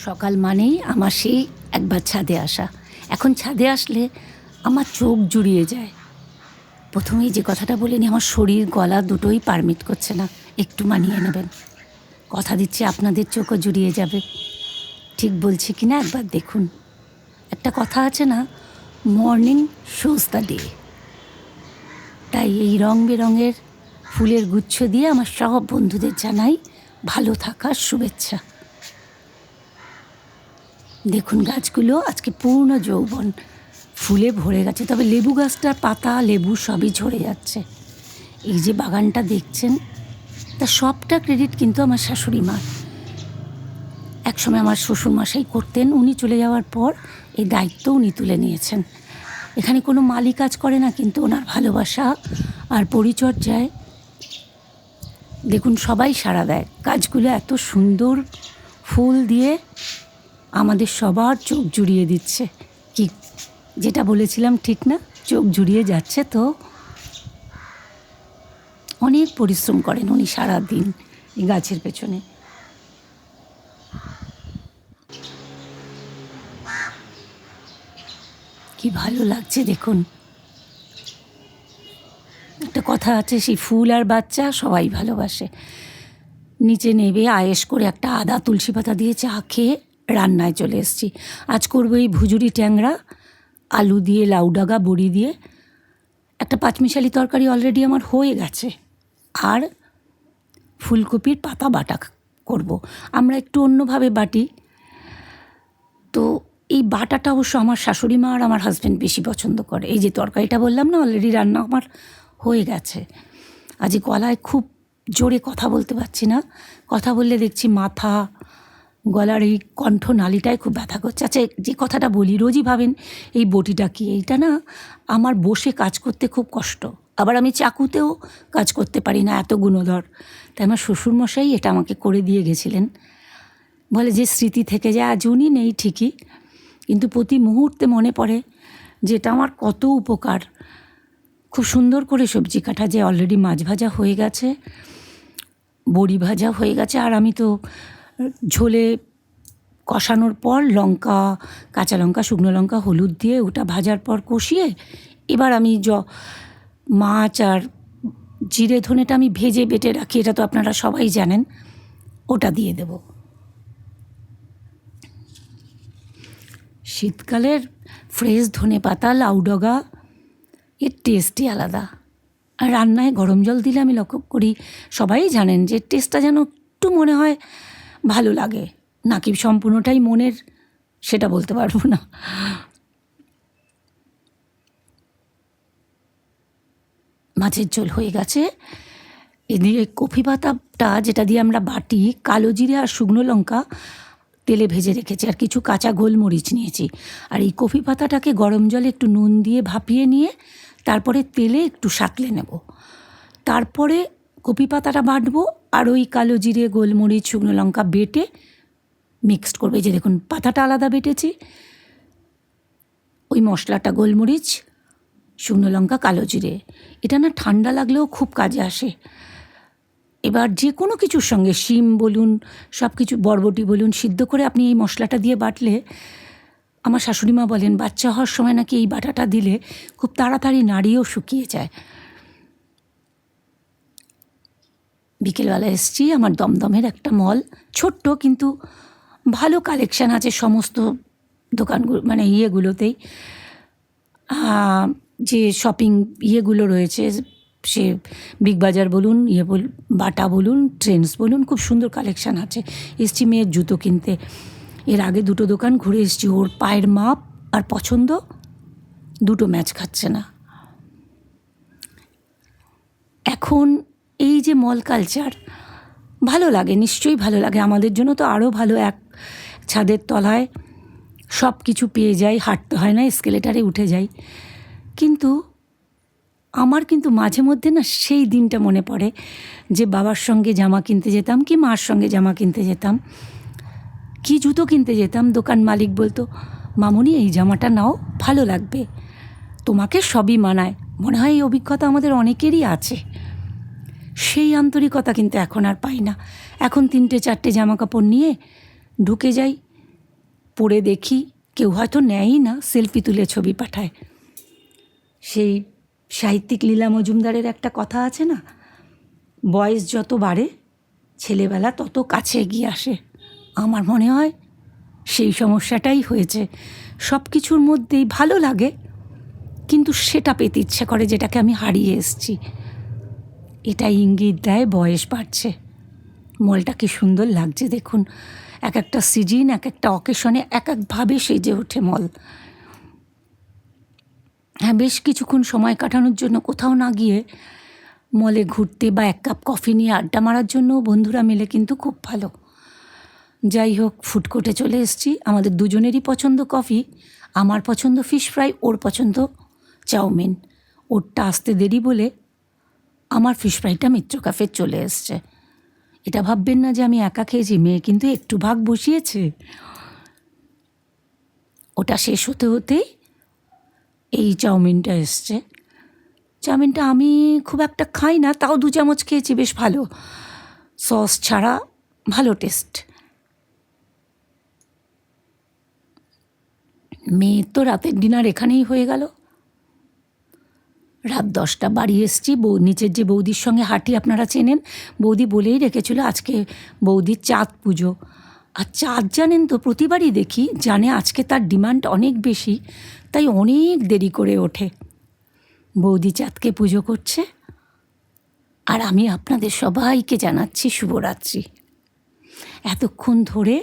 সকাল মানেই আমার সেই একবার ছাদে আসা। এখন ছাদে আসলে আমার চোখ জুড়িয়ে যায়। প্রথমেই যে কথাটা বলিনি, আমার শরীর গলা দুটোই পারমিট করছে না, একটু মানিয়ে নেবেন। কথা দিচ্ছি আপনাদের চোখও জুড়িয়ে যাবে। ঠিক বলছি কি না একবার দেখুন। একটা কথা আছে না, মর্নিং শোজ দ্য ডে। তাই এই রং বেরঙের ফুলের গুচ্ছ দিয়ে আমার সব বন্ধুদের জানাই ভালো থাকার শুভেচ্ছা। দেখুন গাছগুলো আজকে পূর্ণ যৌবন, ফুলে ভরে গেছে। তবে লেবু গাছটার পাতা লেবু সবই ঝরে যাচ্ছে। এই যে বাগানটা দেখছেন, তা সবটা ক্রেডিট কিন্তু আমার শাশুড়ি মার। একসময় আমার শ্বশুরমশাই করতেন, উনি চলে যাওয়ার পর এই দায়িত্ব উনি তুলে নিয়েছেন। এখানে কোনো মালি কাজ করে না, কিন্তু ওনার ভালোবাসা আর পরিচর্যায় দেখুন সবাই সাড়া দেয়। গাছগুলো এত সুন্দর ফুল দিয়ে আমাদের সবার চোখ জুড়িয়ে দিচ্ছে। কি যেটা বলেছিলাম ঠিক না? চোখ জুড়িয়ে যাচ্ছে। তো অনেক পরিশ্রম করেন উনি সারাদিন এই গাছের পেছনে। কি ভালো লাগছে দেখুন। একটা কথা আছে, সেই ফুল আর বাচ্চা সবাই ভালোবাসে। নিচে নেবে আয়েশ করে একটা আদা তুলসী পাতা দিয়ে চা খেয়ে রান্নায় চলে এসেছি। আজ করবো এই ভুজুরি ট্যাংরা, আলু দিয়ে লাউ ডাগা বড়ি দিয়ে একটা পাঁচমিশালি তরকারি অলরেডি আমার হয়ে গেছে। আর ফুলকপির পাতা বাটা করব। আমরা একটু অন্যভাবে বাটি। তো এই বাটাটা অবশ্য আমার শাশুড়ি মা আর আমার হাজব্যান্ড বেশি পছন্দ করে। এই যে তরকারিটা বললাম না, অলরেডি রান্না আমার হয়ে গেছে। আজ গলায় খুব জোরে কথা বলতে পারছি না। কথা বললে দেখছি মাথা, গলার এই কণ্ঠনালীটায় খুব ব্যথা করছে। আচ্ছা, যে কথাটা বলি, রোজই ভাবেন এই বটিটা কি? এইটা না আমার বসে কাজ করতে খুব কষ্ট। আবার আমি চাকুতেও কাজ করতে পারি না, এত গুণধর। তাই আমার শ্বশুরমশাই এটা আমাকে করে দিয়ে গেছিলেন। বলে যে স্মৃতি থেকে যায়। আজ উনি নেই ঠিকই, কিন্তু প্রতি মুহূর্তে মনে পড়ে যে এটা আমার কত উপকার। খুব সুন্দর করে সবজি কাটা, যে অলরেডি মাছ ভাজা হয়ে গেছে, বড়ি ভাজা হয়ে গেছে। আর আমি তো ঝোলে কষানোর পর লঙ্কা, কাঁচা লঙ্কা, শুকনো লঙ্কা, হলুদ দিয়ে ওটা ভাজার পর কষিয়ে এবার আমি মাছ আর জিরে ধনেটা আমি ভেজে বেটে রাখি, এটা তো আপনারা সবাই জানেন, ওটা দিয়ে দেব। শীতকালের ফ্রেশ ধনে পাতা, লাউ ডগা, এর টেস্টই আলাদা। আর রান্নায় গরম জল দিলে আমি লক্ষ্য করি, সবাই জানেন যে টেস্টটা যেন একটু মনে হয় ভালো লাগে, নাকি সম্পূর্ণটাই মনের সেটা বলতে পারবো না। মাছের ঝোল হয়ে গেছে। এদিকে কফি পাতাটা যেটা দিয়ে আমরা বাটি, কালো জিরে আর শুকনো লঙ্কা তেলে ভেজে রেখেছি, আর কিছু কাঁচা গোলমরিচ নিয়েছি। আর এই কফি পাতাটাকে গরম জলে একটু নুন দিয়ে ভাপিয়ে নিয়ে তারপরে তেলে একটু সাঁতলে নেব। তারপরে কপি পাতাটা বাটবো, আর ওই কালো জিরে, গোলমরিচ, শুকনো লঙ্কা বেটে মিক্সড করবে। যে দেখুন পাতাটা আলাদা বেটেছি, ওই মশলাটা গোলমরিচ, শুকনো লঙ্কা, কালো জিরে। এটা না ঠান্ডা লাগলেও খুব কাজে আসে। এবার যে কোনো কিছুর সঙ্গে শিম বলুন, সব কিছু, বরবটি বলুন, সিদ্ধ করে আপনি এই মশলাটা দিয়ে বাটলে, আমার শাশুড়ি মা বলেন বাচ্চা হওয়ার সময় নাকি এই বাটাটা দিলে খুব তাড়াতাড়ি নাড়িও শুকিয়ে যায়। বিকেলবেলা এসছি, আমার দমদমের একটা মল, ছোট্ট কিন্তু ভালো কালেকশান আছে সমস্ত দোকানগুলো, মানে ইয়েগুলোতেই, যে শপিং ইয়েগুলো রয়েছে, সে বিগ বাজার বলুন, বাটা বলুন, ট্রেন্ডস বলুন, খুব সুন্দর কালেকশান আছে। এসছি মেয়ের জুতো কিনতে। এর আগে দুটো দোকান ঘুরে এসছি, ওর পায়ের মাপ আর পছন্দ দুটো ম্যাচ খাচ্ছে না। এখন এই যে মল কালচার ভালো লাগে, নিশ্চয়ই ভালো লাগে। আমাদের জন্য তো আরও ভালো, এক ছাদের তলায় সব কিছু পেয়ে যাই, হাঁটতে হয় না, এসকেলেটারে উঠে যাই। কিন্তু আমার কিন্তু মাঝে মধ্যে না সেই দিনটা মনে পড়ে যে বাবার সঙ্গে জামা কিনতে যেতাম, কি মার সঙ্গে জামা কিনতে যেতাম, কি জুতো কিনতে যেতাম। দোকান মালিক বলতো, মামুনি এই জামাটা নাও, ভালো লাগবে, তোমাকে সবই মানায়। মনে হয় এই অভিজ্ঞতা আমাদের অনেকেরই আছে। সেই আন্তরিকতা কিন্তু এখন আর পাই না। এখন 3টে 4টে জামা কাপড় নিয়ে ঢুকে যাই, পড়ে দেখি, কেউ হয়তো নেয়ই না, সেলফি তুলে ছবি পাঠায়। সেই সাহিত্যিক লীলা মজুমদারের একটা কথা আছে না, বয়স যত বাড়ে ছেলেবেলা তত কাছে এগিয়ে আসে। আমার মনে হয় সেই সমস্যাটাই হয়েছে। সব কিছুর মধ্যেই ভালো লাগে, কিন্তু সেটা পেতে ইচ্ছে করে যেটাকে আমি হারিয়ে এসেছি। এটা ইঙ্গিত দেয় বয়স বাড়ছে। মলটা কি সুন্দর লাগছে দেখুন, এক একটা সিজন, এক একটা অকেশনে এক একভাবে সেজে ওঠে মল। হ্যাঁ, বেশ কিছুক্ষণ সময় কাটানোর জন্য কোথাও না গিয়ে মলে ঘুরতে বা এক কাপ কফি নিয়ে আড্ডা মারার জন্য বন্ধুরা মিলে কিন্তু খুব ভালো। যাই হোক, ফুড কোর্টে চলে এসেছি। আমাদের দুজনেরই পছন্দ কফি, আমার পছন্দ ফিশ ফ্রাই, ওর পছন্দ চাউমিন। ওরটা আসতে দেরি বলে আমার ফিশ ফ্রাইটা মিত্র ক্যাফে চলে এসছে। এটা ভাববেন না যে আমি একা খেয়েছি, মেয়ে কিন্তু একটু ভাগ বসিয়েছে। ওটা শেষ হতে হতেই এই চাউমিনটা এসছে। চাউমিনটা আমি খুব একটা খাই না, তাও 2 চামচ খেয়েছি, বেশ ভালো, সস ছাড়া ভালো টেস্ট। মেয়ের তো রাতের ডিনার এখানেই হয়ে গেল। রাত 10টা বাড়ি এসছি। নিচের যে বৌদির সঙ্গে হাঁটি আপনারা চেনেন, বৌদি বলেই রেখেছিল আজকে বৌদির চাঁদ পুজো। আর চাঁদ জানেন তো প্রতিবারই দেখি, জানে আজকে তার ডিমান্ড অনেক বেশি, তাই অনেক দেরি করে ওঠে। বৌদি চাঁদকে পুজো করছে, আর আমি আপনাদের সবাইকে জানাচ্ছি শুভরাত্রি। এতক্ষণ ধরে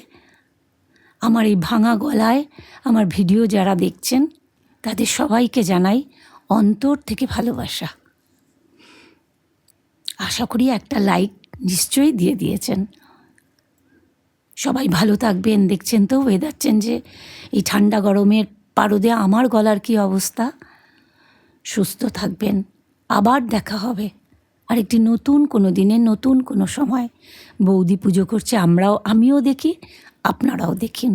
আমার এই ভাঙা গলায় আমার ভিডিও যারা দেখছেন তাদের সবাইকে জানাই অন্তর থেকে ভালোবাসা। আশা করি একটা লাইক নিশ্চয়ই দিয়ে দিয়েছেন। সবাই ভালো থাকবেন। দেখছেন তো ওয়েদার চেঞ্জে এই ঠান্ডা গরমের পারদে আমার গলার কী অবস্থা। সুস্থ থাকবেন, আবার দেখা হবে আরেকটি নতুন কোনো দিনে, নতুন কোনো সময়। বৌদি পুজো করছে, আমিও দেখি, আপনারাও দেখেন।